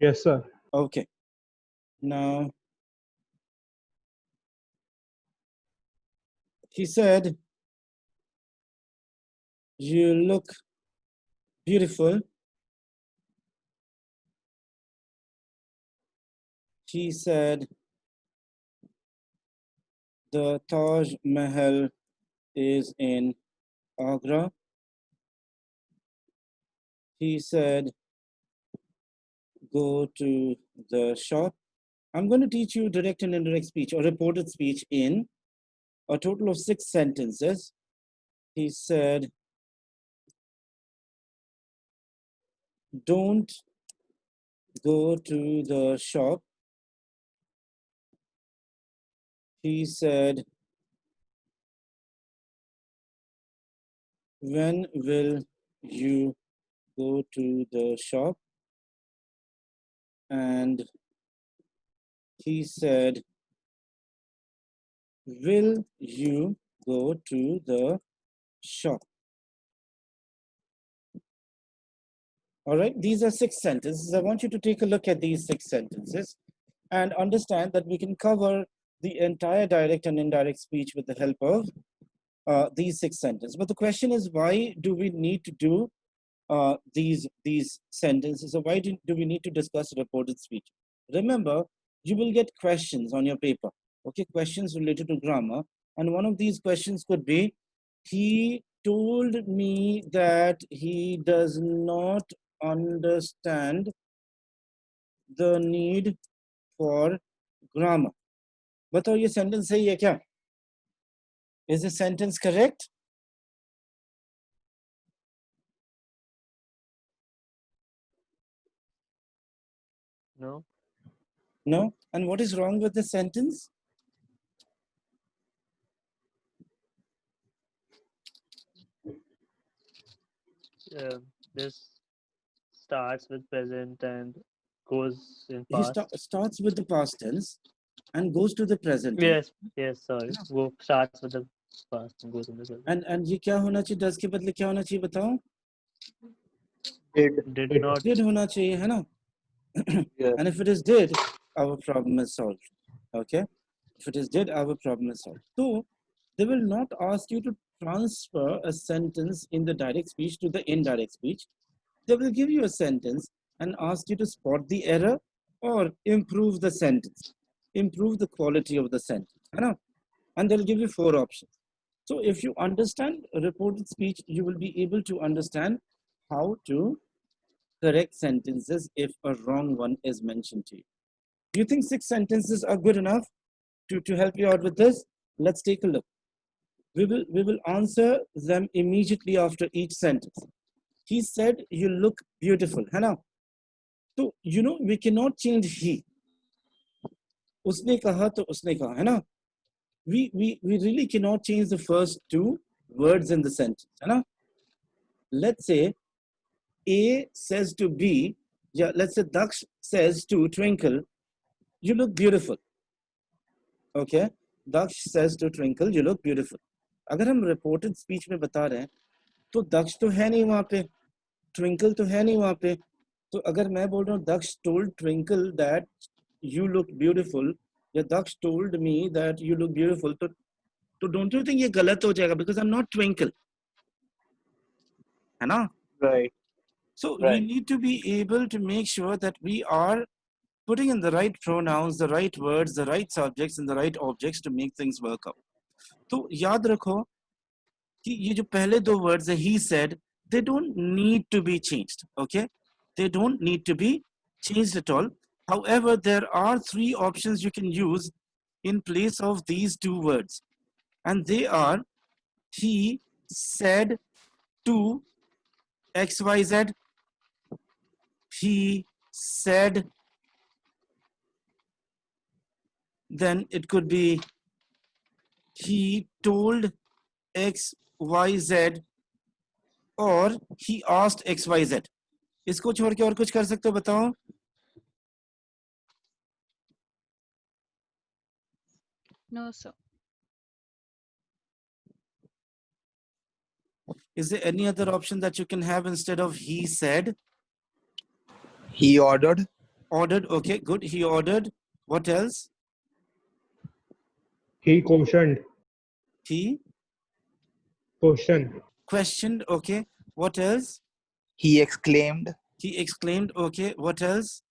Yes, sir. Okay. Now, he said, you look beautiful. She said, the Taj Mahal is in Agra. He said, go to the shop. I'm going to teach you direct and indirect speech or reported speech in a total of 6 sentences. He said, don't go to the shop. He said, when will you go to the shop? And he said, will you go to the shop? All right, these are 6 sentences. I want you to take a look at these 6 sentences and understand that we can cover the entire direct and indirect speech with the help of these 6 sentences. But the question is, why do we need to do these sentences, or why do we need to discuss reported speech? Remember, you will get questions on your paper, okay, questions related to grammar, and one of these questions could be, he told me that he does not understand the need for grammar. बताओ ये sentence सही है क्या? Is the sentence correct? No. No? And what is wrong with the sentence? This starts with present and goes in He past. starts with the past tense and goes to the present tense. Yes, sorry. Go starts with the past and goes in the present. And ये क्या होना चाहिए? Does के बदले क्या होना चाहिए बताओ? Did not. Did होना चाहिए है ना? Yes. And if it is did, our problem is solved. Okay? If it is did, our problem is solved. So they will not ask you to transfer a sentence in the direct speech to the indirect speech. They will give you a sentence and ask you to spot the error or improve the sentence, improve the quality of the sentence. You know? And they'll give you 4 options. So if you understand reported speech, you will be able to understand how to correct sentences if a wrong one is mentioned to you. Do you think 6 sentences are good enough to help you out with this? Let's take a look. We will answer them immediately after each sentence. He said, you look beautiful. है ना? So, you know, we cannot change he. उसने कहा तो उसने कहा, है ना? We really cannot change the first 2 words in the sentence. है ना? Let's say A says to B, yeah, let's say Daksh says to Twinkle, you look beautiful. Okay? Daksh says to Twinkle, you look beautiful. अगर हम reported speech में बता रहे हैं, तो दक्ष तो है नहीं वहाँ पे, ट्विंकल तो है नहीं वहाँ पे, तो अगर मैं बोल रहा हूँ दक्ष told Twinkle that you look beautiful, या दक्ष told me that you look beautiful, तो don't you think ये गलत हो जाएगा, because I'm not Twinkle, है ना? Right. So we Right. need to be able to make sure that we are putting in the right pronouns, the right words, the right subjects, and the right objects to make things work out. तो याद रखो कि ये जो पहले 2 words है, he said, they don't need to be changed. Okay, they don't need to be changed at all. However, there are 3 options you can use in place of these 2 words, and they are, he said to XYZ, he said, then it could be he told XYZ, or he asked XYZ. इसको छोड़ के और कुछ कर सकते हो बताओ? No, sir. Is there any other option that you can have instead of he said? He ordered. Ordered. Okay, good. He ordered. What else? He cautioned. He Question. questioned. Okay. What else? He exclaimed. He exclaimed. Okay. What else?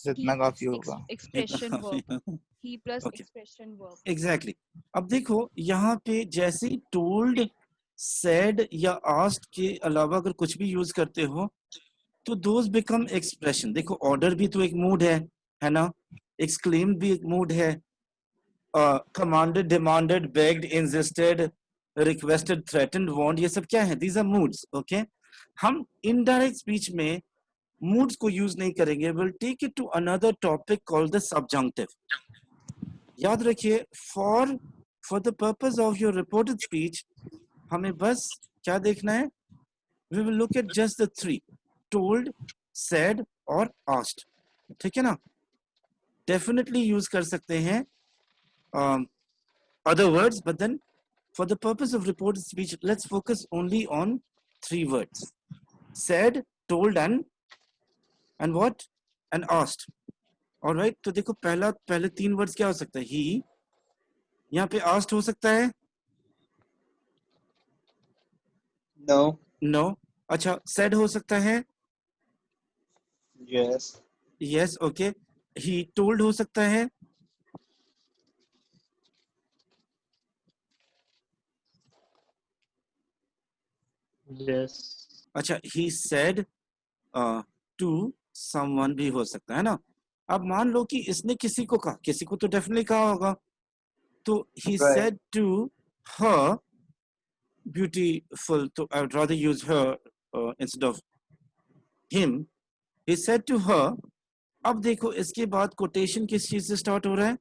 जितना काफी होगा. Expression verb. He plus Okay. expression verb. Exactly. अब देखो यहाँ पे जैसे ही told, said या asked के अलावा अगर कुछ भी यूज करते हो तो those become expression. देखो order भी तो एक mood है ना? Exclaimed भी एक mood है. Commanded, demanded, begged, insisted, requested, threatened, warned, ये सब क्या है? These are moods. Okay. हम indirect speech में moods को use नहीं करेंगे. We'll take it to another topic called the subjunctive. याद रखिए, for the purpose of your reported speech, हमें बस क्या देखना है? We will look at just the three: told, said और asked. ठीक है ना? Definitely use कर सकते हैं other words, but then for the purpose of reported speech, let's focus only on three words: said, told, and what? And asked. All right. तो देखो पहले तीन words क्या हो सकता है? He, यहाँ पे asked हो सकता है? No. No. अच्छा, said हो सकता है? Yes. Yes. Okay. He told हो सकता है? Yes. अच्छा, he said to someone भी हो सकता है ना? अब मान लो कि इसने किसी को कहा, किसी को तो definitely कहा होगा, तो he Right. said to her, beautiful, तो I would rather use her instead of him. He said to her. अब देखो इसके बाद quotation किस चीज से start हो रहा है?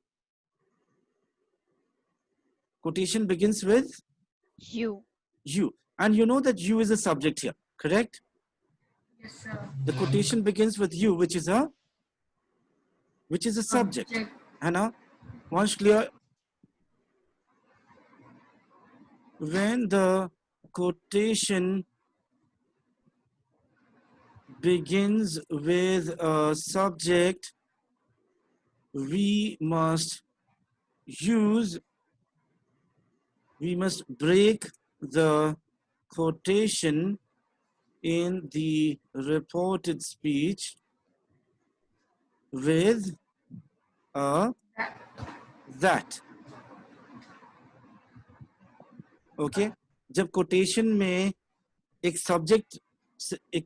Quotation begins with You. you, and you know that you is a subject here, correct? Yes, sir. The quotation begins with you, which is a subject. है ना? Once clear? When the quotation begins with a subject, we must break the quotation in the reported speech with a that. Okay? जब quotation में एक subject,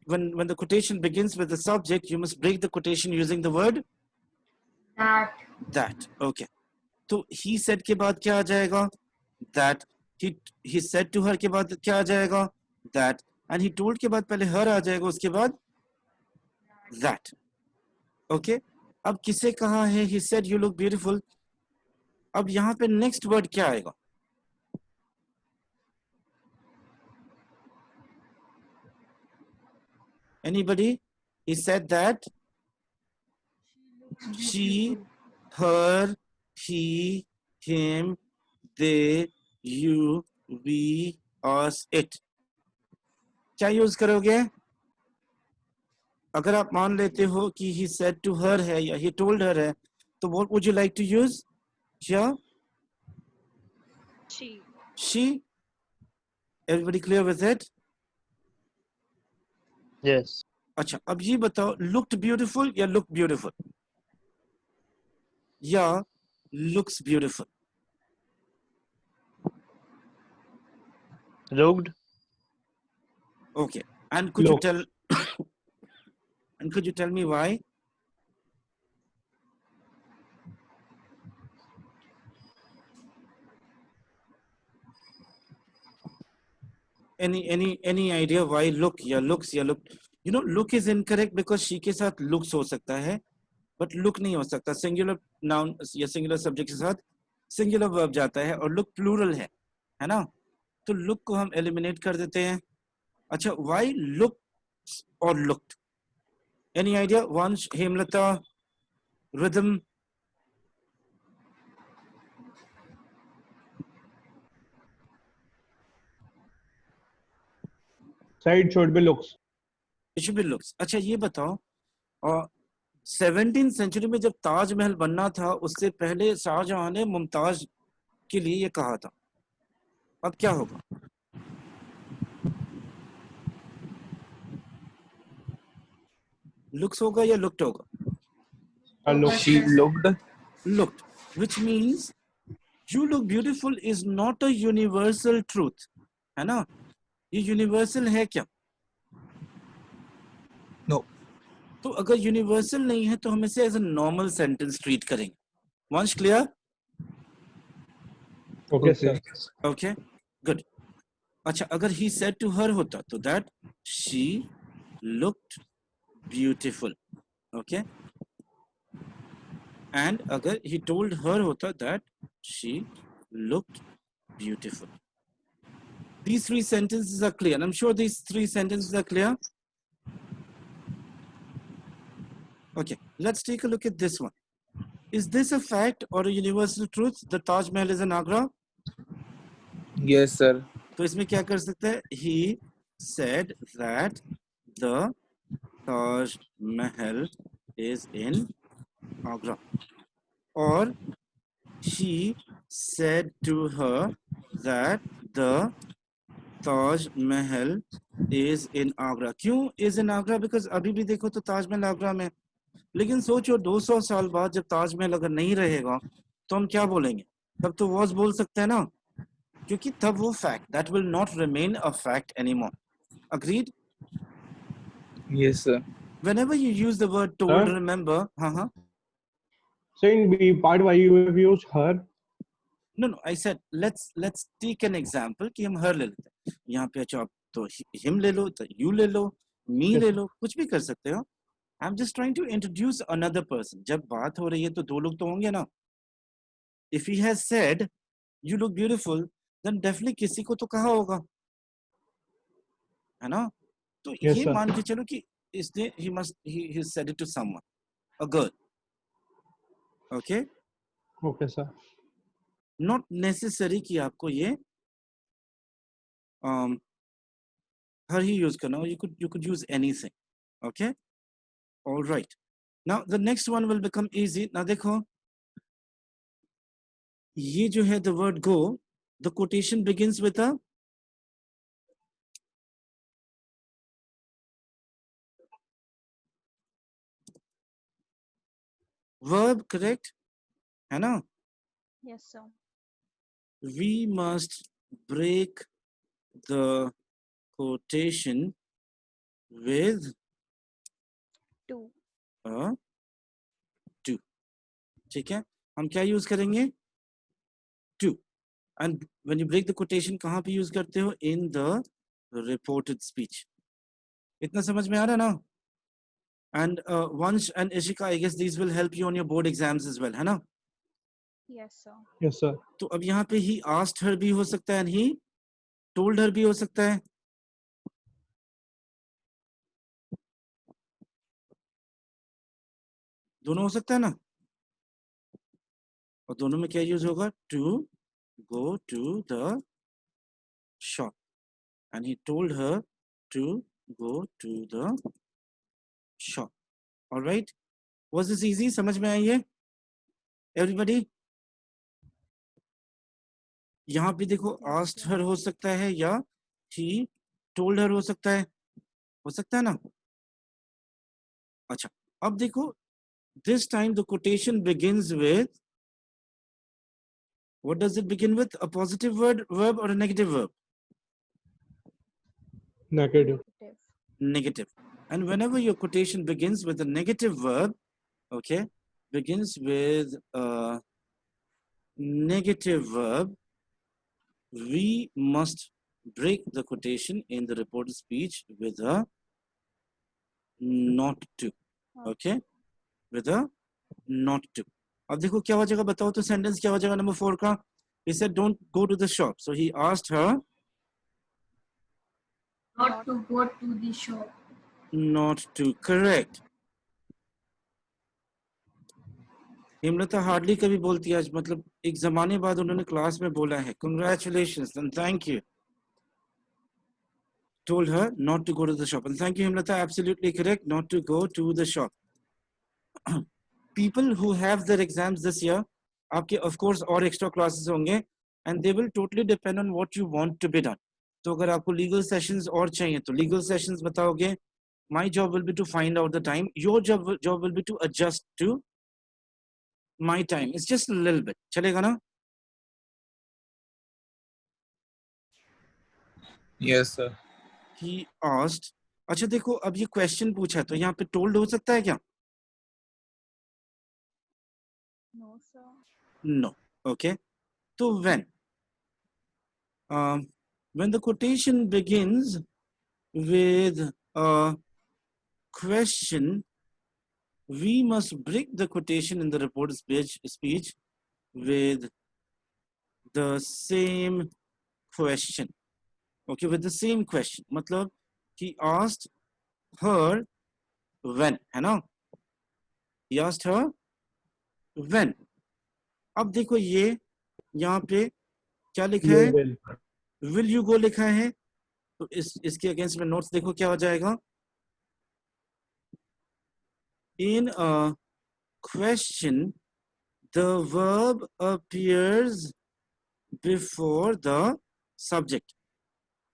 when the quotation begins with the subject, you must break the quotation using the word that. Okay. तो he said के बाद क्या आ जाएगा? That. He said to her के बाद क्या आ जाएगा? That. And he told के बाद पहले her आ जाएगा, उसके बाद that. Okay. अब किसे कहा है he said you look beautiful? अब यहाँ पे next word क्या आएगा? Anybody? He said that she, her, he, him, they, you, we, us, it. क्या यूज करोगे? अगर आप मान लेते हो कि he said to her है या he told her है, तो what would you like to use? Yeah? She. She? Everybody clear with it? Yes. अच्छा, अब ये बताओ, looked beautiful या look beautiful? या looks beautiful? Looked. Okay. And could you Looked. tell and could you tell me why? Any idea why look या looks या look? You know, look is incorrect because she के साथ looks हो सकता है, but look नहीं हो सकता. Singular noun या singular subject के साथ singular verb जाता है और look plural है ना? तो look को हम eliminate कर देते हैं. अच्छा, why looks or looked? Any idea? Vansh, Hemlata, Rhythm? Side should be looks. It should be looks. अच्छा ये बताओ, और 17th सेंचुरी में जब ताजमहल बनना था उससे पहले शाहजहां ने मुमताज के लिए ये कहा था, अब क्या होगा? लुक्स होगा या लुक्ड होगा? Look. She looked. Looked, which means you look beautiful is not a universal truth, है ना? ये यूनिवर्सल है क्या? No. तो अगर यूनिवर्सल नहीं है तो हम इसे as a normal sentence treat करेंगे. वंश clear? Okay, sir. Okay good. अच्छा अगर ही सेड टू हर होता तो that she looked beautiful. Okay. And अगर ही टोल्ड हर होता that she looked beautiful. These three sentences are clear. I'm sure these three sentences are clear. Okay, let's take a look at this one. Is this a fact or a universal truth? The Taj Mahal is in Agra. Yes, sir. तो इसमें क्या कर सकते हैं? He said that the Taj Mahal is in Agra. Or he said to her that the Taj Mahal is in Agra. क्यों is in Agra? Because अभी भी देखो तो ताजमहल आगरा में. लेकिन सोचो 200 साल बाद जब ताजमहल अगर नहीं रहेगा तो हम क्या बोलेंगे? तब तो was बोल सकते हैं ना, क्योंकि तब वो fact that will not remain a fact anymore. Agreed? Yes, sir. Whenever you use the word told, Huh? remember. So in B part, why you have used her? No, I said let's take an example कि हम हर ले लेते हैं. यहाँ पे अच्छा आप तो him ले लो, तो you ले लो, me Yes. ले लो, कुछ भी कर सकते हो. I'm just trying to introduce another person. जब बात हो रही है तो दो लोग तो होंगे ना. If he has said you look beautiful, then definitely किसी को तो कहा होगा, है ना? तो Yes, ये sir. मान के चलो कि इसने he said it to someone, a girl. Okay? Okay, sir. Not necessary कि आपको ये her ही use करना हो. You could use anything. Okay? All right. Now the next one will become easy. Now देखो, ये जो है the word go, the quotation begins with a verb, correct? है ना? Yes, sir. We must break the quotation with To. a to. ठीक है? हम क्या यूज करेंगे? To. And when you break the quotation, कहाँ पे यूज करते हो? In the reported speech. इतना समझ में आ रहा है ना? And Vansh and Ishika, I guess these will help you on your board exams as well, है ना? Yes, sir. Yes, sir. तो अब यहाँ पे he asked her भी हो सकता है and he told her भी हो सकता है. दोनों हो सकता है ना? और दोनों में क्या यूज होगा? To go to the shop. And he told her to go to the shop. All right? Was this easy? समझ में आई है? Everybody? यहाँ पे देखो Yes, asked sir. her हो सकता है या he told her हो सकता है. हो सकता है ना? अच्छा, अब देखो, this time the quotation begins with, what does it begin with? A positive verb or a negative verb? Negative. Negative. Negative. And whenever your quotation begins with a negative verb, okay, begins with a negative verb, we must break the quotation in the reported speech with a not to. Okay, with a not to. अब देखो क्या हो जाएगा, बताओ तो sentence क्या हो जाएगा नंबर 4 का? He said don't go to the shop, so he asked her Not to go to the shop. not to. Correct. Hemlata hardly कभी बोलती है आज, मतलब एक जमाने बाद उन्होंने क्लास में बोला है. Congratulations and thank you. told her not to go to the shop. And thank you, Himlata, absolutely correct, not to go to the shop. People who have their exams this year, आपके of course और extra classes होंगे, and they will totally depend on what you want to be done. तो अगर आपको legal sessions और चाहिए तो legal sessions बताओगे. My job will be to find out the time. Your job will be to adjust to my time. It's just a little bit. चलेगा ना? Yes, sir. He asked. अच्छा देखो, अब ये question पूछा है तो यहाँ पे told हो सकता है क्या? No, sir. No. Okay. So when the quotation begins with a question, we must break the quotation in the reported speech with the same question. Okay, with the same question. मतलब he asked her when, है ना? He asked her when. अब देखो ये यहाँ पे क्या लिखा है? You will. Will you go लिखा है, तो इसके अगेंस्ट में नोट्स देखो क्या हो जाएगा. In a question, the verb appears before the subject.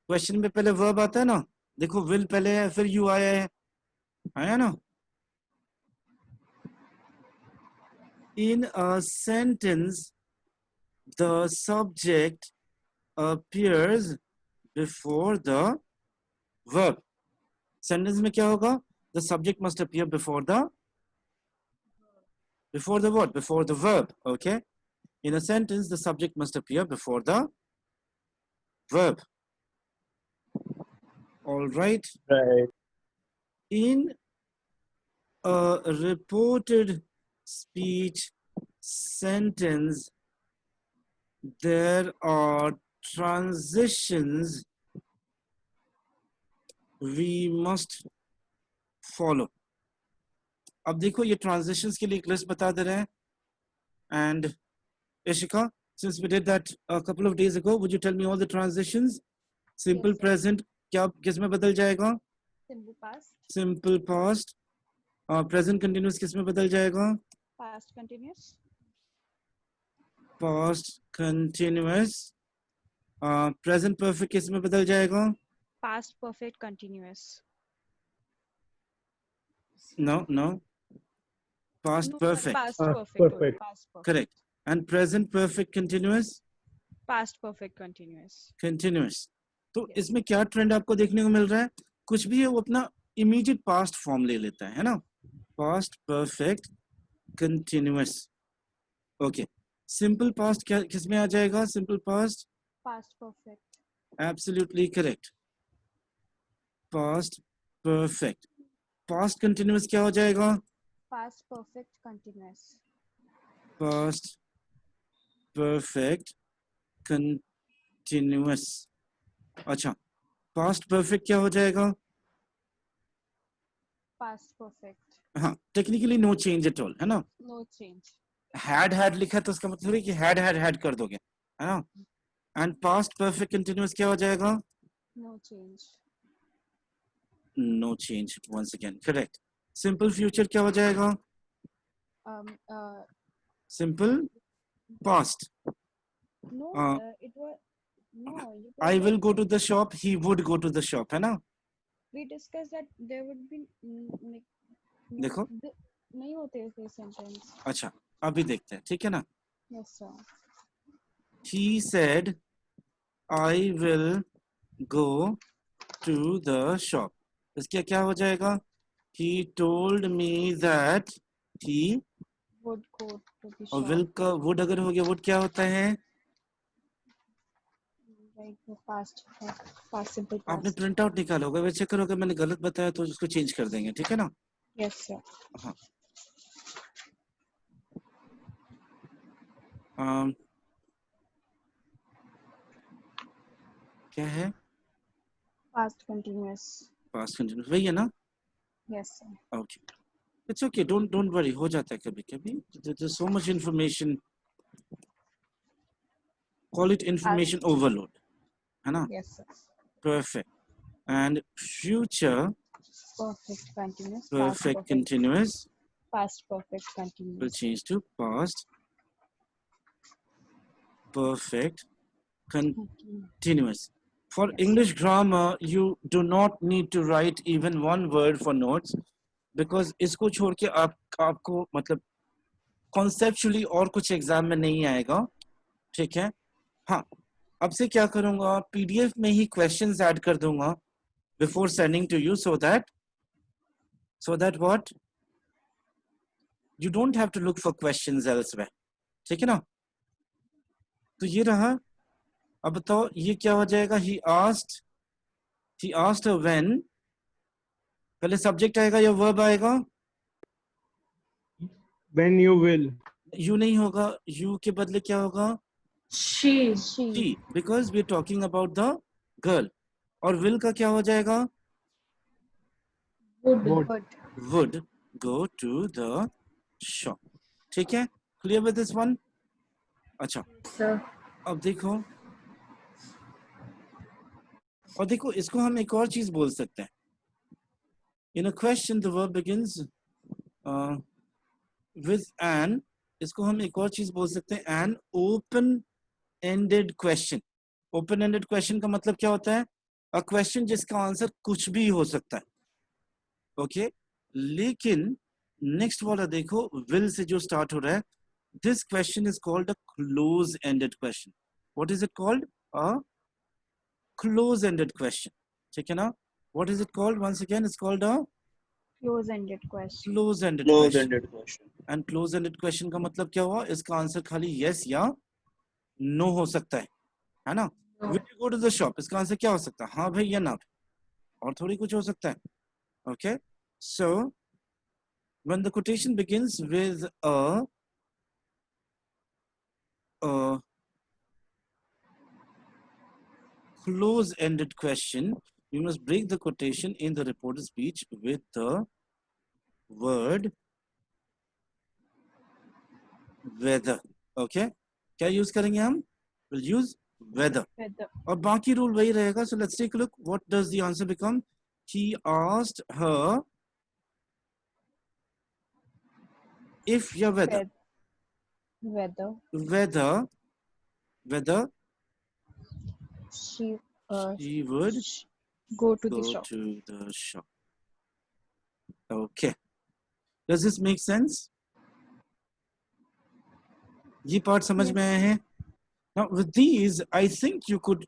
Question में पहले verb आता है ना, देखो will पहले है फिर you आया ना. In a sentence, the subject appears before the verb. Sentence में क्या होगा? The subject must appear before the what? Before the verb. Okay. In a sentence, the subject must appear before the verb. All right. Right. In a reported speech sentence, there are transitions we must follow. अब देखो ये transitions के लिए एक list बता दे रहे हैं. And Ishika, since we did that a couple of days ago, would you tell me all the transitions? Simple Yes, sir. present क्या किस में बदल जाएगा? Simple past. Simple past. Present continuous किस में बदल जाएगा? Past continuous. Past continuous. Present perfect किस में बदल जाएगा? Past perfect continuous. No. Past No, sir, perfect. past Ah, perfect. only, perfect. Past perfect. Correct. And present perfect continuous? Past perfect continuous. Continuous. तो Yes. इसमें क्या trend आपको देखने को मिल रहा है? कुछ भी है वो अपना immediate past form ले लेता है ना? Past perfect continuous. Okay. Simple past क्या किस में आ जाएगा? Simple past? Past perfect. Absolutely correct. Past perfect. Past continuous क्या हो जाएगा? Past perfect continuous. Past perfect continuous. अच्छा. Past perfect क्या हो जाएगा? Past perfect. हाँ. Technically no change at all, है ना? No change. had लिखा है तो उसका मतलब है कि had कर दोगे, है ना? And past perfect continuous क्या हो जाएगा? No change. No change. Once again, correct. Simple future क्या हो जाएगा? Simple past. No, Uh, it was no. You I told will that go to the shop. He would go to the shop, है ना? we discussed that there would be देखो. नहीं होते ऐसे sentence. अच्छा. अभी देखते हैं, ठीक है ना? Yes, sir. He said, I will go to the shop. इसका क्या हो जाएगा? He told me that he Would go to the और shop. will का would अगर हो गया would क्या होता है? Like the past simple आपने past. प्रिंट आउट निकाला होगा, वैसे करोगे मैंने गलत बताया तो उसको चेंज कर देंगे, ठीक है ना? Yes, sir. हाँ. क्या है? Past continuous. Past continuous वही है ना? Yes, sir. Okay. It's okay. Don't worry. हो जाता है कभी-कभी. There's so much information. Call it information overload. है ना? Yes, sir. Perfect. and future Perfect continuous. perfect continuous Past perfect will continuous. change to past perfect continuous. For Yes. English grammar, you do not need to write even one word for notes because इसको छोड़ के आपको मतलब conceptually और कुछ exam में नहीं आएगा, ठीक है? हाँ, अब से क्या करूँगा, PDF में ही questions ऐड कर दूँगा before sending to you so that what? You don't have to look for questions elsewhere. ठीक है ना? तो ये रहा. अब बताओ ये क्या हो जाएगा? He asked her when. पहले subject आएगा या verb आएगा? When you will. You नहीं होगा. You के बदले क्या होगा? She. She. Because we're talking about the girl. और will का क्या हो जाएगा? Would. Would. Would go to the shop. ठीक है? Clear with this one? अच्छा. Sir. अब देखो. और देखो इसको हम एक और चीज बोल सकते हैं. In a question the verb begins with an. इसको हम एक और चीज बोल सकते हैं, an open-ended question. Open-ended question का मतलब क्या होता है? A question जिसका आंसर कुछ भी हो सकता है. ओके लेकिन नेक्स्ट वाला देखो, will से जो स्टार्ट हो रहा है. This question is called a close-ended question. What is it called? A close-ended question. ठीक है ना? What is it called? Once again, it's called a Close-ended question. close-ended question. And close-ended question का मतलब क्या हुआ? इसका आंसर खाली yes या no हो सकता है ना? No. Will you go to the shop? इसका आंसर क्या हो सकता है? हाँ भाई या ना? और थोड़ी कुछ हो सकता है. Okay, so when the quotation begins with a close-ended question, you must break the quotation in the reported speech with the word whether. Okay, क्या use करेंगे हम? We'll use whether. Whether. और बाकी rule वही रहेगा. So let's take a look. What does the answer become? He asked her if या whether. Whether Whether she she would go to go the shop. to the shop. Okay. Does this make sense? ये part समझ में आया है? Now with these, I think you could.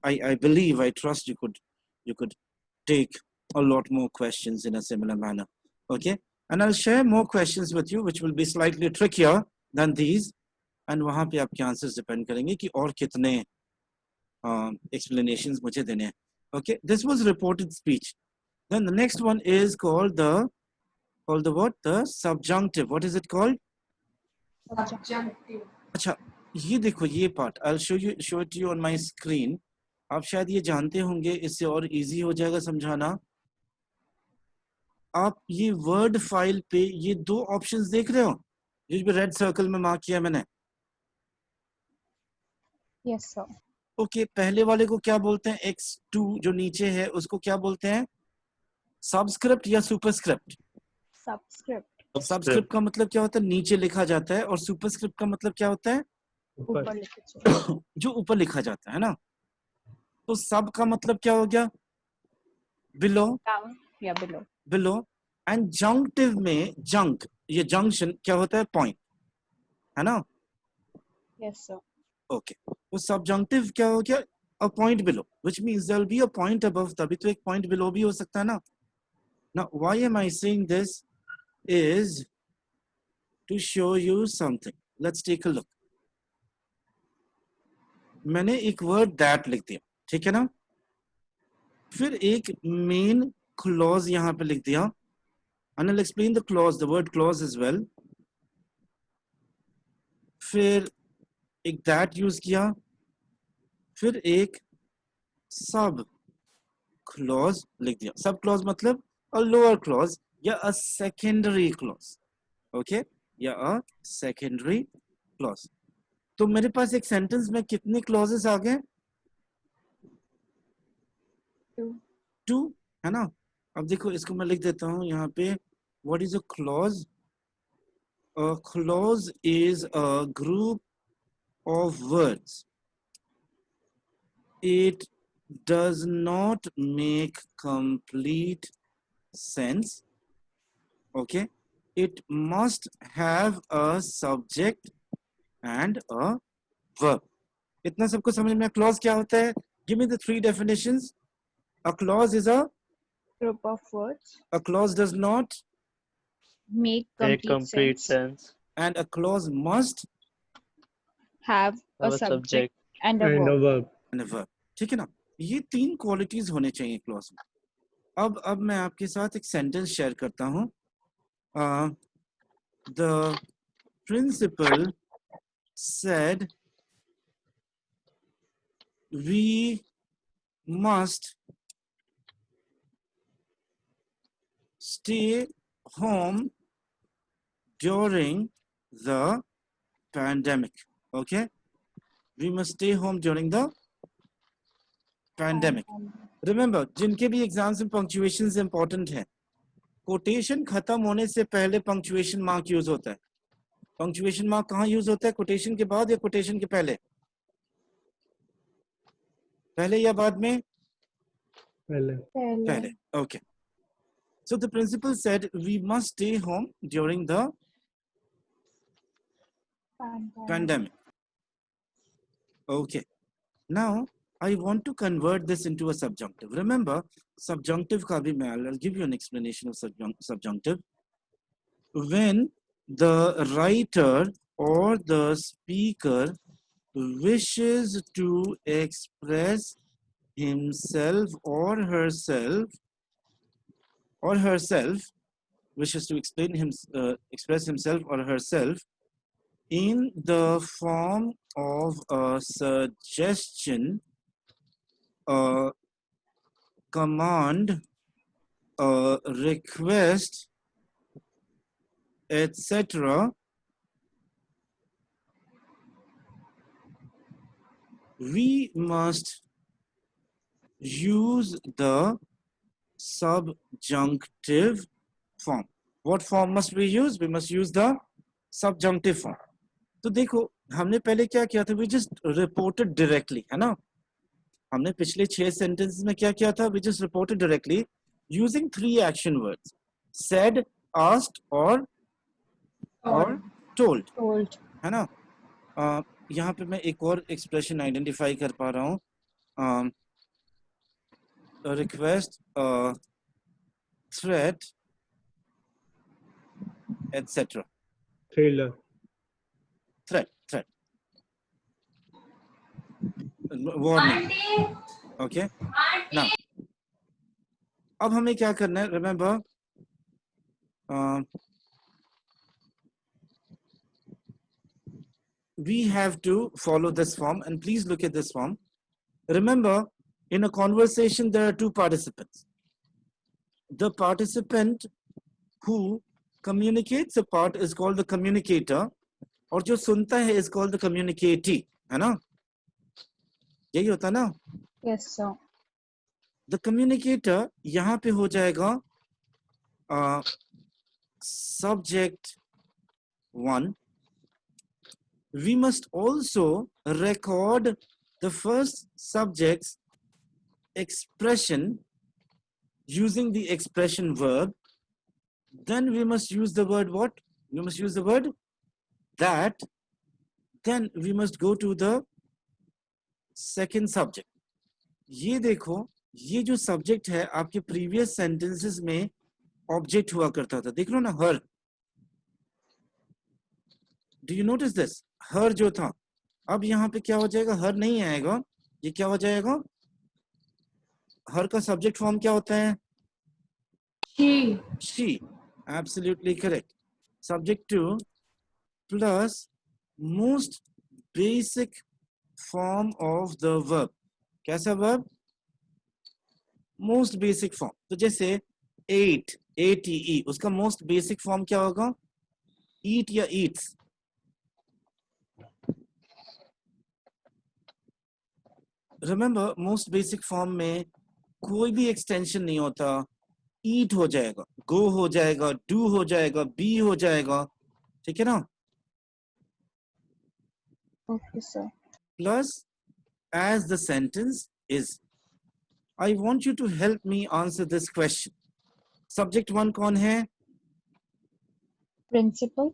I believe, I trust you could take a lot more questions in a similar manner. Okay. And I'll share more questions with you, which will be slightly trickier than these. And वहाँ पे आपके answers depend करेंगे कि और कितने explanations मुझे देने हैं. Okay. This was reported speech. Then the next one is called the what? The subjunctive. What is it called? Subjunctive. अच्छा, ये देखो ये part. I'll show it to you on my screen. आप शायद ये जानते होंगे, इससे और easy हो जाएगा समझाना. आप ये word file पे ये दो options देख रहे हो, जिस पे red circle में mark किया मैंने. Yes, sir. Okay, पहले वाले को क्या बोलते हैं? X2 जो नीचे है उसको क्या बोलते हैं? Subscript या superscript? Subscript. Subscript का मतलब क्या होता है? नीचे लिखा जाता है. और superscript का मतलब क्या होता है? ऊपर लिखा जाए. जो ऊपर लिखा जाता है ना. तो सब का मतलब क्या हो गया? Below. Down या below. Below. And junctive में junk, ये junction क्या होता है? Point, है ना? Yes, sir. Okay. तो subjunctive क्या हो गया? A point below, which means there will be a point above. तभी तो एक point below भी हो सकता है ना? Now, why am I saying this? Is to show you something. Let's take a look. मैंने एक word that लिख दिया, ठीक है ना? फिर एक main clause यहाँ पे लिख दिया. And I'll explain the clause, the word clause as well. फिर एक that use किया. फिर एक sub clause लिख दिया. Sub clause मतलब a lower clause या a secondary clause. Okay? या a secondary clause. तो मेरे पास एक sentence में कितने clauses आ गए? 2. टू, है ना। अब देखो इसको मैं लिख देता हूँ यहाँ पे, what is a clause? A clause is a group of words. It does not make complete sense. Okay. It must have a subject and a verb. इतना सबको समझ में clause क्या होता है? Give me the three definitions. A clause is Group of words. a clause does not, Make Make complete complete sense. sense. and a clause must, Have a Have a subject subject. and a And a verb. verb. and a verb. ठीक है ना। ये तीन qualities होने चाहिए clause में। अब मैं आपके साथ एक सेंटेंस शेयर करता हूँ। The principal said we must stay home during the pandemic. Okay, we must stay home during the pandemic. Remember, जिनके भी एग्जाम्स में पंक्चुएशन इंपॉर्टेंट है, कोटेशन खत्म होने से पहले पंक्चुएशन मार्क यूज होता है। पंक्चुएशन मार्क कहाँ यूज होता है? कोटेशन के बाद या कोटेशन के पहले? पहले या बाद में? पहले. पहले. Okay. So the principal said we must stay home during the pandemic. Okay. Now I want to convert this into a subjunctive. Remember, subjunctive ka bhi I'll give you an explanation of subjunctive. When the writer or the speaker wishes to express himself or herself wishes to express himself or herself in the form of a suggestion, a command, a request, etc., we must use the subjunctive form. What form must we use? We must use the subjunctive form. तो देखो हमने पहले क्या किया था? We just reported directly, है ना। हमने पिछले 6 sentences में क्या किया था? We just reported directly using 3 action words: said, asked or told. Told. है ना। यहाँ पे मैं एक और एक्सप्रेशन आइडेंटिफाई कर पा रहा हूँ, request, threat, etc. Thriller. Threat. Warning. Okay. Now, अब हमें क्या करना है? Remember, we have to follow this form, and please look at this form. Remember, in a conversation, there are 2 participants. The participant who communicates a part is called the communicator, और जो सुनता है is called the communicatee, है ना। यही होता ना। Yes, sir. The communicator यहाँ पे हो जाएगा subject 1. We must also record the first subject's expression using the expression verb. Then we must use the word what? We must use the word that. Then we must go to the second subject. ये देखो, ये जो subject है आपके previous sentences में object हुआ करता था, देख लो ना, her. Do you notice this? Her जो था, अब यहाँ पे क्या हो जाएगा? her नहीं आएगा, ये क्या हो जाएगा? her का subject form क्या होता है? She. Absolutely correct. Subject 2 plus most basic form of the verb. कैसा verb? Most basic form. तो जैसे ate, ate, उसका most basic form क्या होगा? Eat या eats. Remember, most basic form में कोई भी एक्सटेंशन नहीं होता, ईट हो जाएगा, गो हो जाएगा, डू हो जाएगा, बी हो जाएगा, ठीक है ना? Okay, sir. Plus, as the sentence is. I want you to help me answer this question. Subject one कौन है? Principal.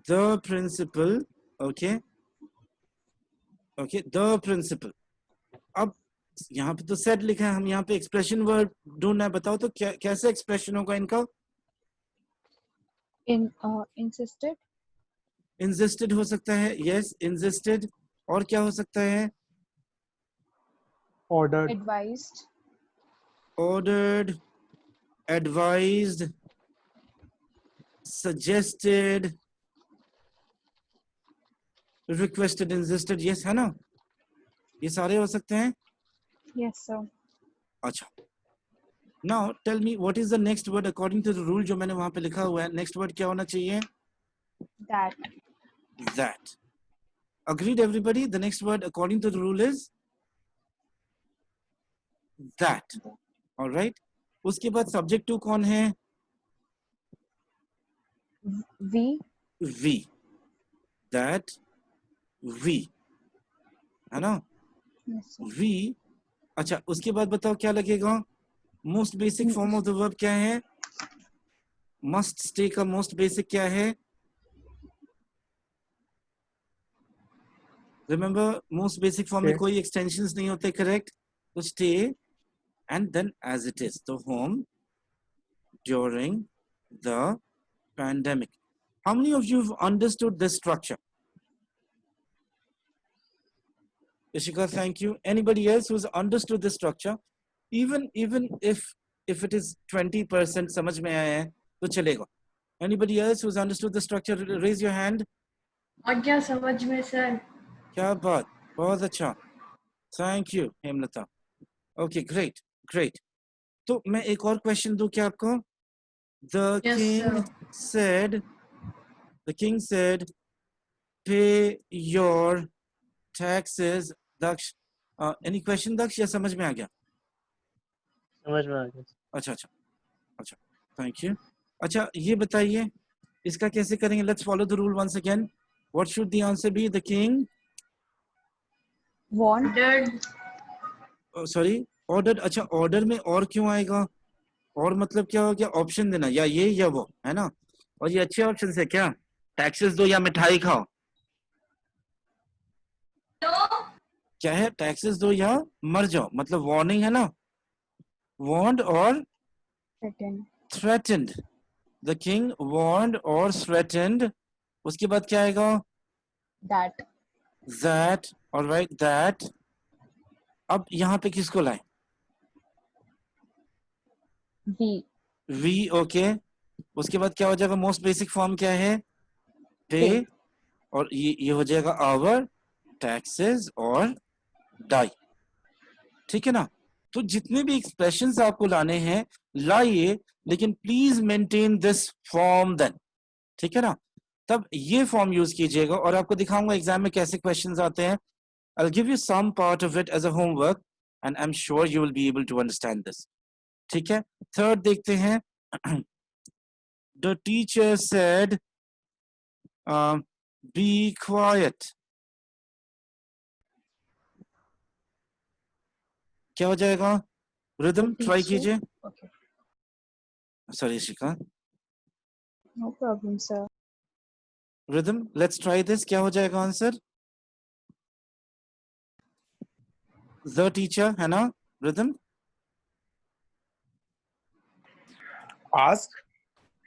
The principal. Okay. Okay. The principal. अब यहाँ पे तो said लिखा है, हम यहाँ पे expression word ढूंढना है. बताओ तो क्या कैसे expression होगा इनका? Insisted. Insisted हो सकता है. Yes, insisted. और क्या हो सकता है? Ordered. Advised. Ordered, advised, suggested, requested, insisted. Yes है ना? ये सारे हो सकते हैं. Yes, sir. अच्छा. Now tell me what is the next word according to the rule जो मैंने वहां पे लिखा हुआ है. Next word क्या होना चाहिए? That. That. Agreed everybody? The next word according to the rule is that. All right. उसके बाद subject to कौन है? We. We. That. We. है ना? Yes, sir. We. अच्छा उसके बाद बताओ क्या लगेगा? Most basic form of the verb क्या है? Must stay का most basic क्या है? Remember most basic form में Stay. कोई extensions नहीं होते, correct? तो stay and then as it is. तो home during the pandemic. How many of you have understood this structure? Ishika, thank you. Anybody else who's understood this structure? Even if it is 20% समझ में आया है तो चलेगा. Anybody else who's understood the structure, raise your hand. और क्या समझ में सर? क्या बात, बहुत अच्छा. Thank you, Hemlata. Okay, great, great. तो मैं एक और question दूं क्या आपको? The Yes, king said, pay your taxes. Daksh, any question Daksh या समझ में आ गया? समझ में आ गया. अच्छा. Thank you. अच्छा ये बताइए इसका कैसे करेंगे? Let's follow the rule once again. What should the answer be? The king. Want. Ordered. Sorry, ordered. अच्छा order में और क्यों आएगा? और मतलब क्या हो गया? ऑप्शन देना, या ये या वो, है ना? और ये अच्छे ऑप्शन है क्या? टैक्सेस दो या मिठाई खाओ. क्या है? टैक्सेस दो या मर जाओ, मतलब वार्निंग है ना? warned और Threaten. threatened. The king warned or threatened. उसके बाद क्या आएगा? That. That. All right, that. अब यहाँ पे किसको लाएं? We. We. Okay. उसके बाद क्या हो जाएगा? मोस्ट बेसिक फॉर्म क्या है? पे. Pay. और ये हो जाएगा our taxes और die. ठीक है ना? तो जितने भी एक्सप्रेशंस आपको लाने हैं लाइए, लेकिन please maintain this form then. ठीक है ना? तब ये फॉर्म यूज कीजिएगा और आपको दिखाऊंगा एग्जाम में कैसे क्वेश्चंस आते हैं. I'll give you some part of it as a homework and I'm sure you will be able to understand this. ठीक है? थर्ड देखते हैं. The teacher said, be quiet. क्या हो जाएगा? रिदम The ट्राई teacher- कीजिए. Okay. सॉरी शिका. No problem, sir. Rhythm let's try this. क्या हो जाएगा आंसर? द टीचर है ना? रिदम. Ask.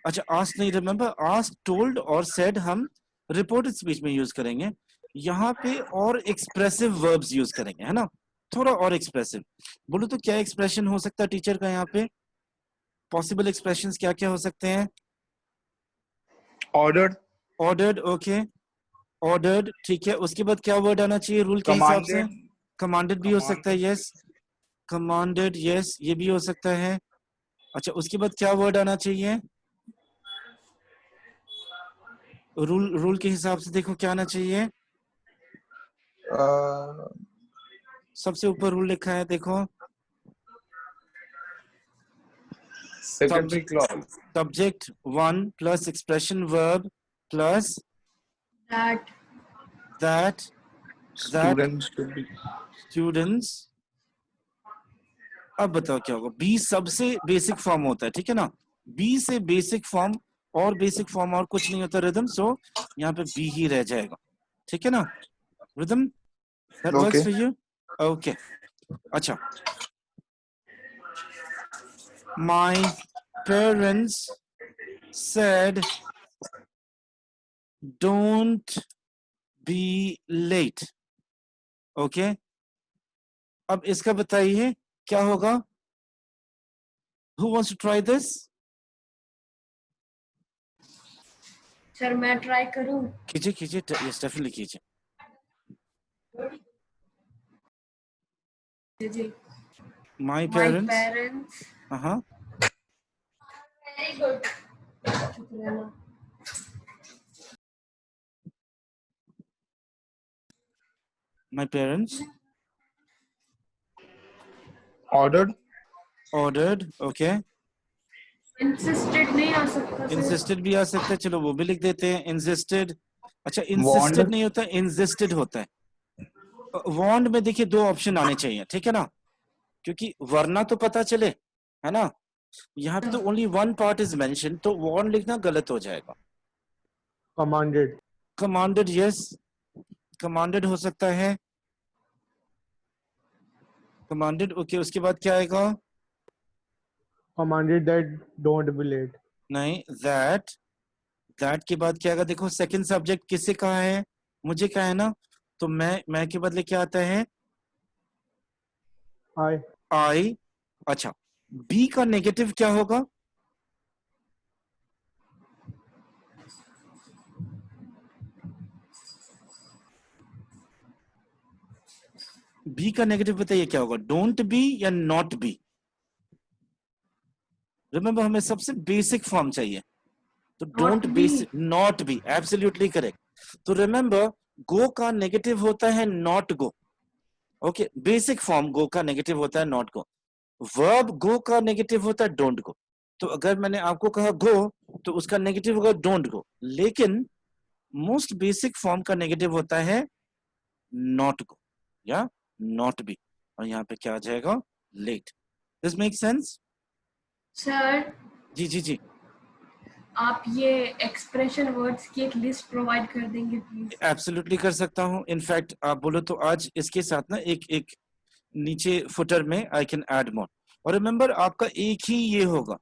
अच्छा आस्क नहीं, रिमेंबर आस्क, टोल्ड और सेड हम रिपोर्टेड स्पीच में यूज करेंगे. यहाँ पे और एक्सप्रेसिव वर्ब्स यूज करेंगे, है ना? थोड़ा और एक्सप्रेसिव. बोलो तो क्या एक्सप्रेशन हो सकता है टीचर का यहाँ पे? पॉसिबल एक्सप्रेशंस क्या क्या हो सकते हैं? Ordered. ऑर्डर्ड. Okay, ordered. ठीक है. उसके बाद क्या वर्ड आना चाहिए रूल के हिसाब से? Commanded. कमांडेड भी हो सकता है. Commanded. Yes, commanded. यस, ये भी हो सकता है. अच्छा उसके बाद क्या वर्ड आना चाहिए? रूल के हिसाब से देखो क्या आना चाहिए. सबसे ऊपर रूल लिखा है देखो. Secondary clause. Subject 1 plus expression verb plus That. that Students should be. students. अब बताओ क्या होगा? बी सबसे बेसिक फॉर्म होता है, ठीक है ना? बी से बेसिक फॉर्म और बेसिक फॉर्म और कुछ नहीं होता रिदम, सो यहाँ पे बी ही रह जाएगा, ठीक है ना? Rhythm that works for you? Okay, अच्छा. My parents said don't be late. Okay? अब इसका बताइए क्या होगा? Who wants to try this? Sir मैं ट्राई करूं? कीजिए कीजिए, yes definitely कीजिए. जी. My My parents. parents. हाँ. Very good. चुप रहना. My parents Ordered. Okay. Insisted नहीं आ सकता सर. Insisted भी आ सकता है, चलो वो भी लिख देते हैं. Insisted. अच्छा, insisted Warned. नहीं होता, insisted होता है. warned में देखिए दो ऑप्शन आने चाहिए, ठीक है ना? क्योंकि वरना तो पता चले, है ना? यहाँ पे तो only one part is mention, तो warned लिखना गलत हो जाएगा. Commanded. Commanded, yes. Commanded हो सकता है. Commanded, okay. उसके बाद क्या आएगा? Commanded that don't be late. नहीं, that के बाद क्या आएगा? देखो सेकंड सब्जेक्ट किससे कहा है? मुझे कहा है ना, तो मैं के बदले क्या आता है? I. अच्छा, बी का नेगेटिव क्या होगा? बी का नेगेटिव बताइए क्या होगा? डोंट बी या नॉट बी? रिमेंबर हमें सबसे बेसिक फॉर्म चाहिए, तो don't basic, not be, absolutely correct. तो रिमेंबर गो का नेगेटिव होता है not go. Okay, basic form go का नेगेटिव होता है नॉट गो. वर्ब गो का नेगेटिव होता है डोंट गो. तो अगर मैंने आपको कहा गो, तो उसका नेगेटिव होगा डोंट गो. लेकिन मोस्ट बेसिक फॉर्म का नेगेटिव होता है नॉट गो या नॉट बी. और यहाँ पे क्या आ जाएगा? Late. This make sense? Sir जी जी जी, आप ये एक्सप्रेशन वर्ड्स की एक लिस्ट प्रोवाइड कर देंगे प्लीज? एब्सोल्युटली कर सकता हूँ. इनफैक्ट आप बोलो तो आज इसके साथ ना एक नीचे फुटर में आई कैन ऐड मोर. और रिमेंबर आपका एक ही ये होगा,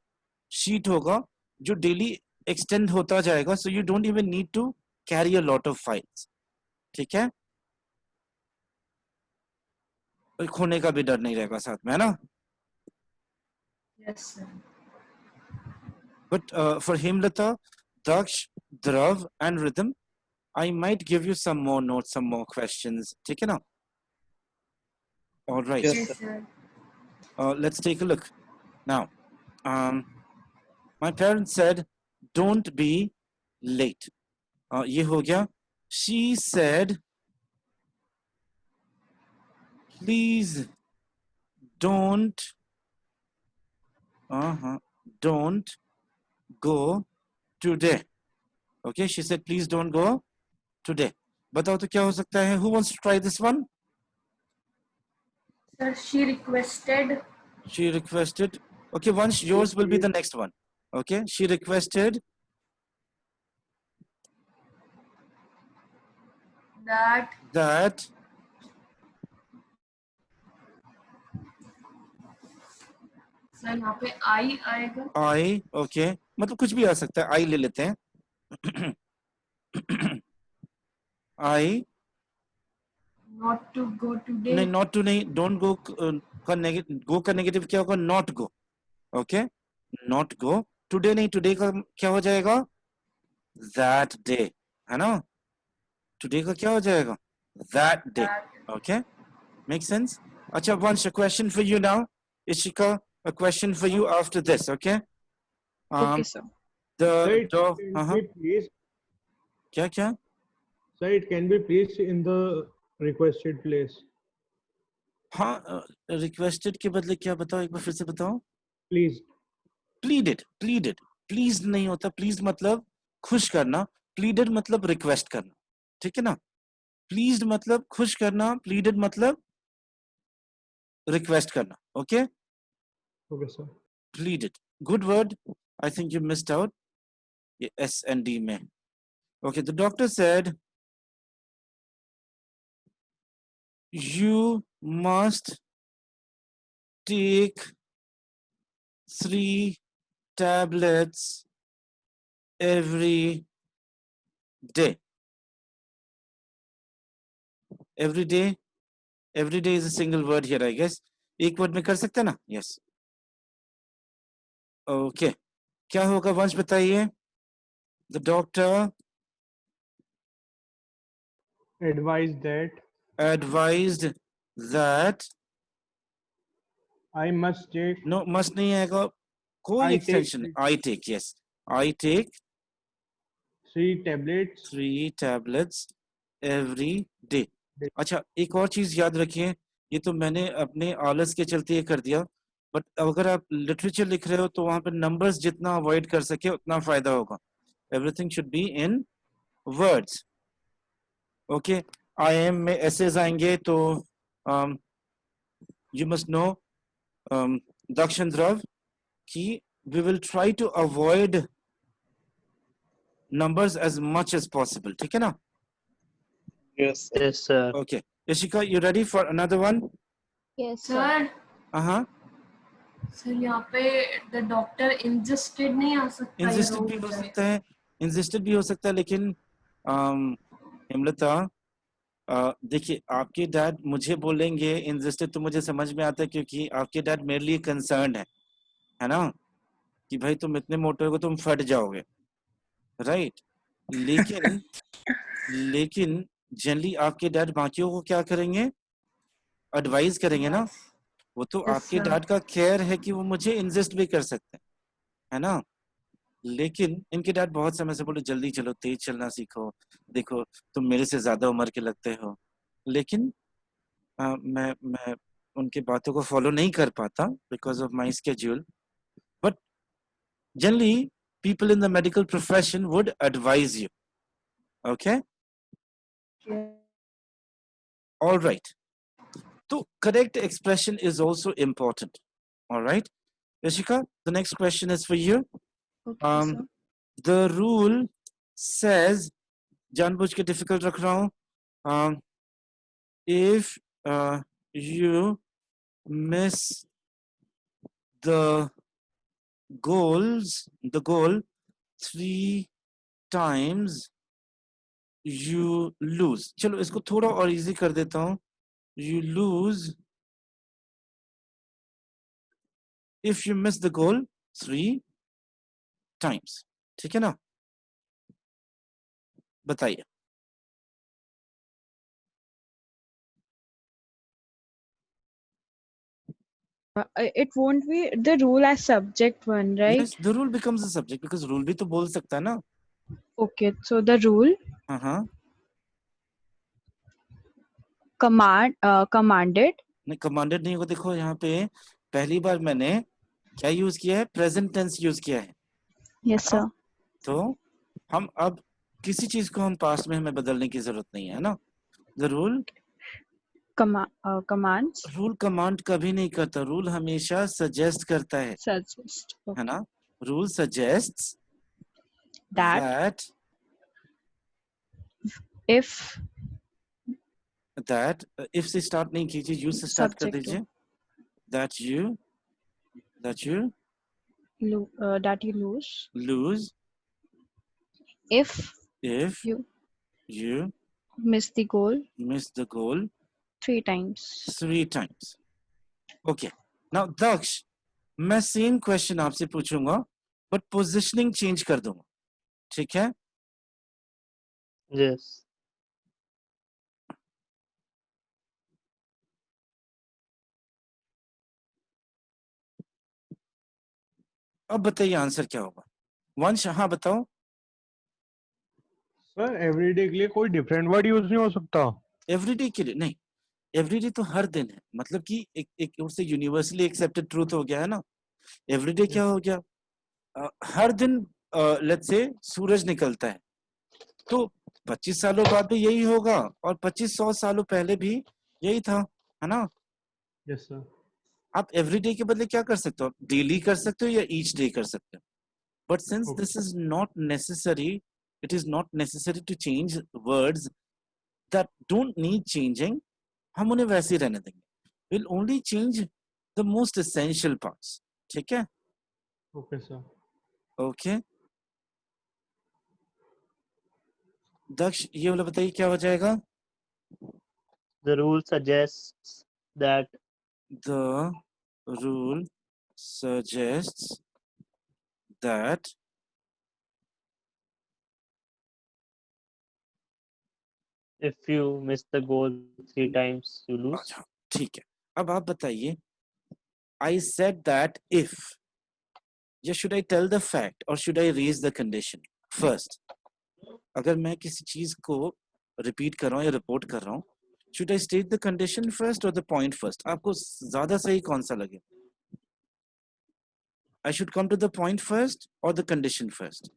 शीट होगा जो डेली एक्सटेंड होता जाएगा, so you don't even need to carry a lot of files. ठीक है? खोने का भी डर नहीं रहेगा साथ में, है ना? Yes sir. But for Hemlata, Daksh, Dhruv, and Rhythm, I might give you some more notes, some more questions. ठीक है ना? All right. Yes sir. Let's take a look. Now, my parents said, don't be late. ये हो गया. She said, please don't go today. Okay, she said, please don't go today. बताओ तो क्या हो सकता है? Who wants to try this one? Sir, she requested. She requested. Okay, once yours will be the next one. Okay, she requested that sir यहाँ पे आई आएगा. I, okay, मतलब कुछ भी आ सकता है. I ले लेते हैं. I Not to go today. नहीं, not to नहीं, don't go का नेगेटिव, go का नेगेटिव क्या होगा? Not go. Okay, not go. Today नहीं, today का क्या हो जाएगा? That day, है ना? Today का क्या हो जाएगा? That day. Okay, make sense? अच्छा, Vansh, a question for you now. Ishika, a question for you after this. Okay. Okay, sir. Sir, The it can be placed. क्या? Sir, it can be placed in the requested place. हाँ, requested के बदले क्या बताओ, एक बार फिर से बताओ. Please. pleaded, pleaded, pleased नहीं होता, pleased मतलब खुश करना, pleaded मतलब request करना, ठीक है ना? pleased मतलब खुश करना, pleaded मतलब request करना, okay? Okay, sir. Pleaded, good word. I think you missed out. ये S and D में. Okay, the doctor said you must take 3 tablets every day. Every day is a single word here, I guess. एक word में कर सकते हैं ना? Yes. Okay. क्या होगा वंश बताइए? The doctor Advised advised that I must take no must नहीं आएगा, कोई I extension take- I take, yes, I take 3 tablets 3 tablets every day. Day. अच्छा, एक और चीज याद रखिए, ये तो मैंने अपने आलस के चलते ये कर दिया, बट अगर आप लिटरेचर लिख रहे हो तो वहां पे नंबर्स जितना अवॉइड कर सके उतना फायदा होगा. Everything should be in words. Okay, I am में एसेज आएंगे तो यू मस्ट नो दक्षिण ध्रुव कि we will try to avoid numbers as much as possible, ठीक है ना? Yes. Yes, sir. Okay, Yashika, you ready for another one? Yes, sir. Sir Uh-huh. Sir यहाँ पे द डॉक्टर इंजस्टेड नहीं आ सकता, ये इंसिस्टेड wrong भी हो हो जाएगा। सकता है, इंसिस्टेड भी हो सकता है, लेकिन हेमलता देखिए, आपके डैड मुझे बोलेंगे इंसिस्टेड तो मुझे समझ में आता है, क्योंकि आपके डैड मेरे लिए कंसर्न है ना, कि भाई तुम इतने मोटे हो तुम फट जाओगे, राइट? लेकिन जनरली आपके डैड बाकियों को क्या करेंगे? एडवाइस करेंगे ना, वो तो Yes, आपके sir. डैड का केयर है कि वो मुझे इंसिस्ट भी कर सकते हैं, है ना? लेकिन इनके डैड बहुत समय से बोले जल्दी चलो, तेज चलना सीखो, देखो तुम मेरे से ज्यादा उम्र के लगते हो, लेकिन मैं उनकी बातों को फॉलो नहीं कर पाता because of my schedule. But generally people in the medical profession would advise you. Okay? Yeah. All right. So correct expression is also important. All right. Yashika, the next question is for you. Okay, sir. The rule says, जानबूझ के difficult रख रहा हूँ, if you miss the goal 3 times you lose. चलो इसको थोड़ा और easy कर देता हूँ. You lose if you miss the goal 3 times. ठीक है ना? बताइए. It won't be the rule as subject one, right? Yes, the rule becomes a subject because rule भी तो बोल सकता है ना. Okay, so the rule हाँ. commanded. नहीं, commanded नहीं होगा. देखो यहाँ पे पहली बार मैंने क्या यूज किया है? प्रेजेंट टेंस यूज किया है. Yes, sir. तो हम अब किसी चीज को हम पास्ट में हमें बदलने की जरूरत नहीं है ना. The rule Commands. Rule command कभी नहीं करता. रूल हमेशा सजेस्ट करता है, Suggest. है Okay. ना? Rule suggest That if if से स्टार्ट नहीं कीजिए, यू से स्टार्ट कर Subject दीजिए. that you that you lose if if you you miss the goal miss the goal 3 times. 3 times. Okay. Now Daksh, मैं same question आपसे पूछूंगा but positioning change कर दूंगा, ठीक है? Yes. अब बताइए आंसर क्या होगा. वंश, हाँ बताओ. सर एवरीडे के लिए कोई डिफरेंट वर्ड यूज नहीं हो सकता? एवरीडे के लिए नहीं, एवरीडे तो हर दिन है, मतलब कि एक उससे यूनिवर्सली एक्सेप्टेड ट्रूथ हो गया है ना. एवरीडे क्या हो गया? हर दिन लेट्स से सूरज निकलता है, तो 25 सालों बाद भी यही होगा और 2500 सालों पहले भी यही था, है ना? Yes, sir. आप एवरीडे के बदले क्या कर सकते हो? डेली कर सकते हो या ईच डे कर सकते हो. But since Okay. This is not necessary, it is not necessary to change words that don't need changing, हम उन्हें वैसे ही रहने देंगे. Will only change the most essential parts. ठीक है? Okay, sir. ओके. दक्ष, ये वाला बताइए क्या हो जाएगा? The rule suggests that The rule suggests that if you miss the goal 3 times, you lose. अच्छा, ठीक है. अब आप बताइए, I said that if, या should I tell the fact or should I raise the condition first? अगर मैं किसी चीज को रिपीट कर रहा हूँ या रिपोर्ट कर रहा हूँ, should I state the condition first or the point first? आपको ज्यादा सही कौन सा लगे? I should come to the point first or the condition first?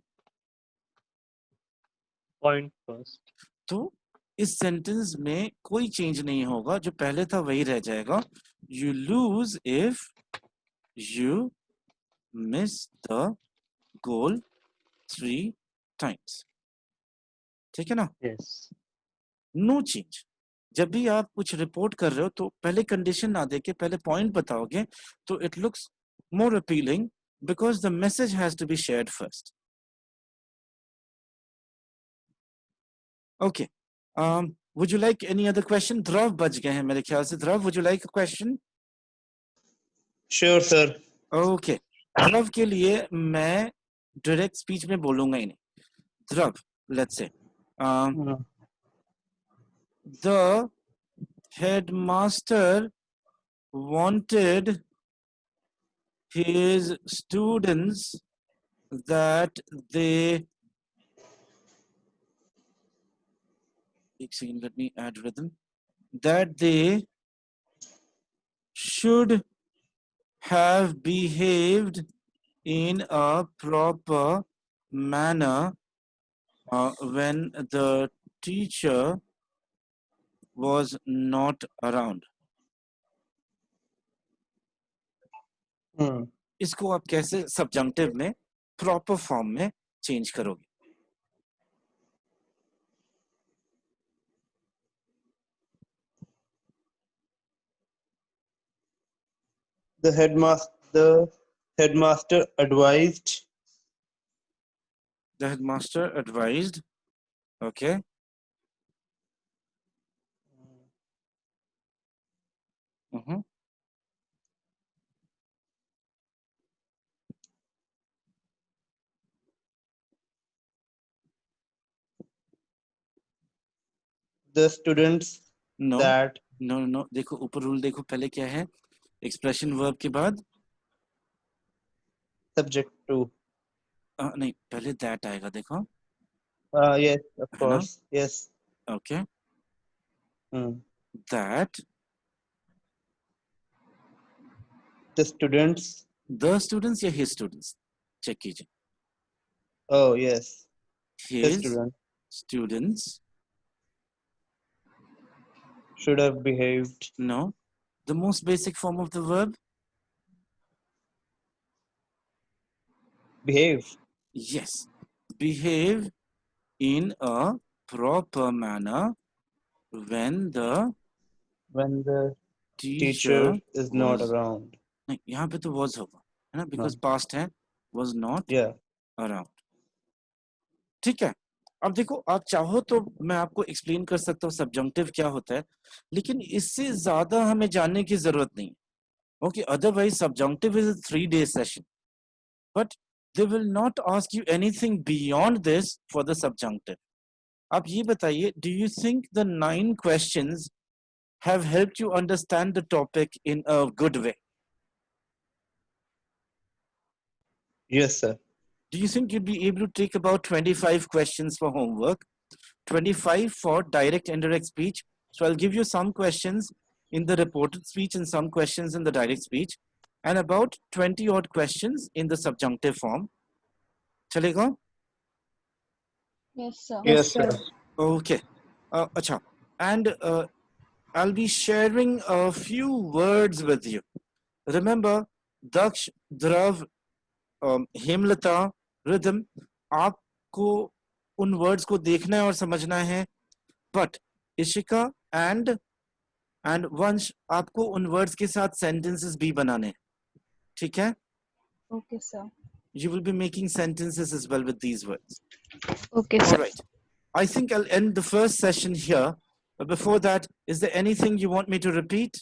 Point first. तो इस सेंटेंस में कोई चेंज नहीं होगा, जो पहले था वही रह जाएगा. You lose if you miss the goal 3 times. ठीक है ना? Yes. No change. जब भी आप कुछ रिपोर्ट कर रहे हो तो पहले कंडीशन ना देके पहले पॉइंट बताओगे, तो it looks more appealing because the message has to be shared first. Okay. Would you like any other question? Dhruv बच गए हैं मेरे ख्याल से. Dhruv, would you like a question? Sure, sir. Okay. Dhruv के लिए मैं डायरेक्ट स्पीच में बोलूंगा ही नहीं. Dhruv, let's say the headmaster wanted his students that they, let me add rhythm, that they should have behaved in a proper manner when the teacher was not around. इसको आप कैसे सब्जंक्टिव में proper form में change करोगे? The headmaster advised. The headmaster advised. Okay. The students No. that. No. देखो ऊपर rule देखो, पहले क्या है? एक्सप्रेशन वर्ब के बाद Subject to. नहीं, पहले that आएगा. देखो. Yes, of course. Yes. Okay. That the students. The students या his students? चेक कीजिए. Oh yes. His The students should have behaved. No. The most basic form of the verb? Behave. Yes. Behave in a proper manner when the teacher is not around. नहीं, यहाँ पे तो was होगा, है ना? Because past है, was not around. ठीक है. अब देखो, आप चाहो तो मैं आपको एक्सप्लेन कर सकता हूँ सब्जंक्टिव क्या होता है, लेकिन इससे ज्यादा हमें जानने की जरूरत नहीं. Okay, otherwise subjunctive is a 3-day session, but they will not ask you anything beyond this for the subjunctive. आप ये बताइए, do you think the 9 questions have helped you understand the topic in a good way? Yes, sir. Do you think you'd be able to take about 25 questions for homework, 25 for direct and indirect speech? So I'll give you some questions in the reported speech and some questions in the direct speech, and about 20 odd questions in the subjunctive form. चलेगा? Yes, sir. Yes, sir. Okay. Acha. And I'll be sharing a few words with you. Remember, Daksh, Dhrav, Hemlata, Rhythm, आपको उन words को देखना है और समझना है. But Ishika and Vansh, आपको उन words के साथ sentences भी बनाने हैं. ठीक है? Okay, sir. You will be making sentences as well with these words. Okay, All sir. right. I think I'll end the first session here. But before that, is there anything you want me to repeat?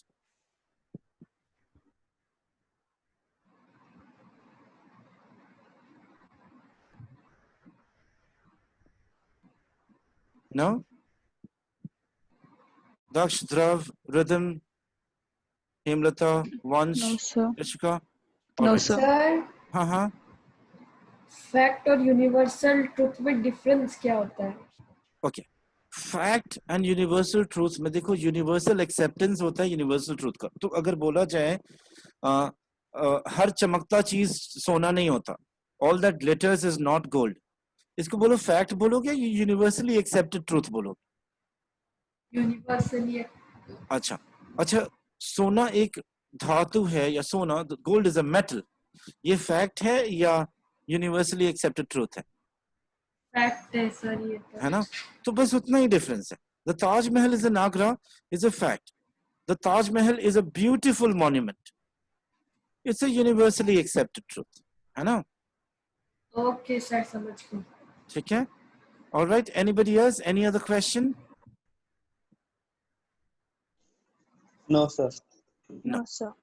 No? Daksh, Dhrav, Rhythm, Hemlata, No, Vansh, sir. Ishika? All No, right. sir. Sir हाँ. Fact और universal truth में difference क्या होता है? Okay. Fact and universal truth में देखो, universal acceptance होता है यूनिवर्सल ट्रूथ का. तो अगर बोला जाए हर चमकता चीज सोना नहीं होता, all that glitters is not gold, इसको बोलो फैक्ट बोलोगे, यूनिवर्सली एक्सेप्टेड ट्रूथ बोलोगे? यूनिवर्सली. अच्छा, सोना एक धातु है या सोना, गोल्ड इज अ मेटल, ये फैक्ट है या यूनिवर्सली एक्सेप्टेड ट्रूथ है? फैक्ट है सर ये तो. है ना? तो बस उतना ही डिफरेंस है. The Taj Mahal is in Agra is a fact. The Taj Mahal is a beautiful monument. It's a universally accepted truth. है ना? ओके सर, समझ गई. ठीक है? All right. Anybody else? Any other question? No, sir. No, sir.